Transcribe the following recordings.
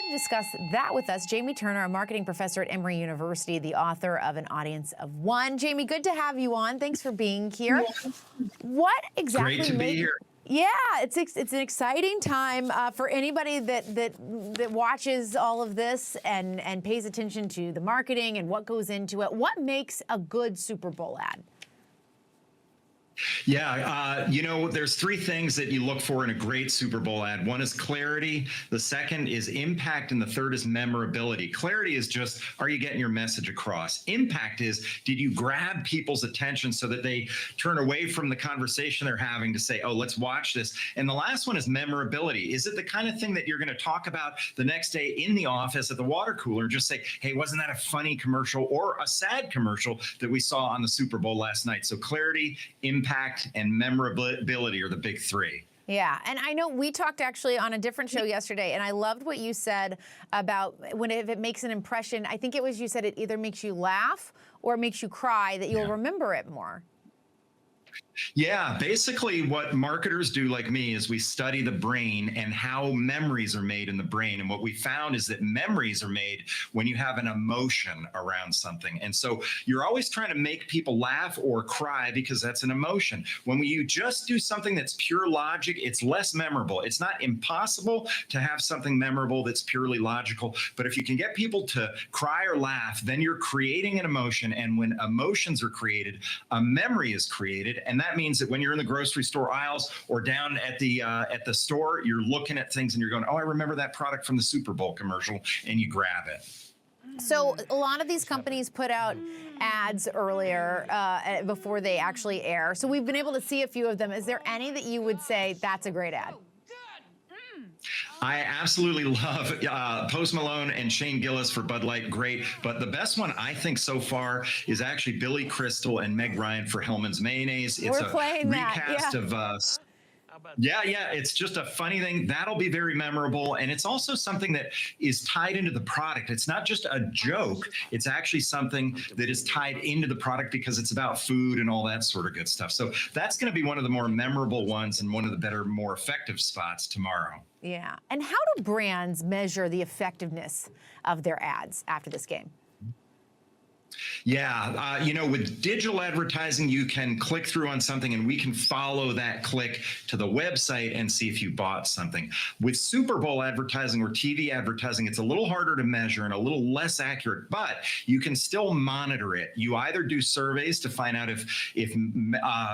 To discuss that with us, Jamie Turner, a marketing professor at Emory University, the author of An Audience of One. Jamie, good to have you on. Thanks for being here. What exactly Great to be here. Yeah, it's an exciting time for anybody that watches all of this and pays attention to the marketing and what goes into it. What makes a good Super Bowl ad? Yeah, there's three things that you look for in a great Super Bowl ad. One is clarity, the second is impact, and the third is memorability. Clarity is just, are you getting your message across? Impact is, did you grab people's attention so that they turn away from the conversation they're having to say, oh, let's watch this? And the last one is memorability. Is it the kind of thing that you're going to talk about the next day in the office at the water cooler and just say, hey, wasn't that a funny commercial or a sad commercial that we saw on the Super Bowl last night? So clarity, impact, and memorability are the big three. Yeah, and I know we talked actually on a different show yesterday, and I loved what you said about if it makes an impression. I think it was you said it either makes you laugh or makes you cry, that you'll remember it more. Yeah, basically what marketers do like me is we study the brain and how memories are made in the brain. And what we found is that memories are made when you have an emotion around something. And so you're always trying to make people laugh or cry because that's an emotion. When you just do something that's pure logic, it's less memorable. It's not impossible to have something memorable that's purely logical. But if you can get people to cry or laugh, then you're creating an emotion. And when emotions are created, a memory is created. And that means that when you're in the grocery store aisles or down at the store, you're looking at things and you're going, oh, I remember that product from the Super Bowl commercial, and you grab it. So a lot of these companies put out ads earlier before they actually air. So we've been able to see a few of them. Is there any that you would say that's a great ad? I absolutely love Post Malone and Shane Gillis for Bud Light. Great. But the best one I think so far is actually Billy Crystal and Meg Ryan for Hellman's Mayonnaise. It's a recast of yeah, it's just a funny thing. That'll be very memorable. And it's also something that is tied into the product. It's not just a joke. It's actually something that is tied into the product because it's about food and all that sort of good stuff. So that's going to be one of the more memorable ones and one of the better, more effective spots tomorrow. Yeah. And how do brands measure the effectiveness of their ads after this game? Yeah, with digital advertising, you can click through on something and we can follow that click to the website and see if you bought something. With Super Bowl advertising or TV advertising, it's a little harder to measure and a little less accurate, but you can still monitor it. You either do surveys to find out if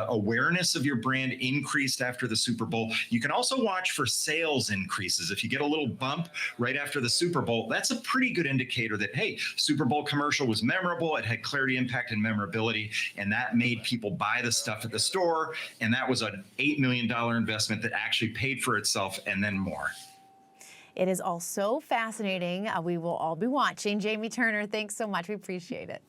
awareness of your brand increased after the Super Bowl. You can also watch for sales increases. If you get a little bump right after the Super Bowl, that's a pretty good indicator that, hey, Super Bowl commercial was memorable. It had clarity, impact, and memorability, and that made people buy the stuff at the store, and that was an $8 million investment that actually paid for itself and then more. It is all so fascinating. We will all be watching. Jamie Turner, thanks so much. We appreciate it.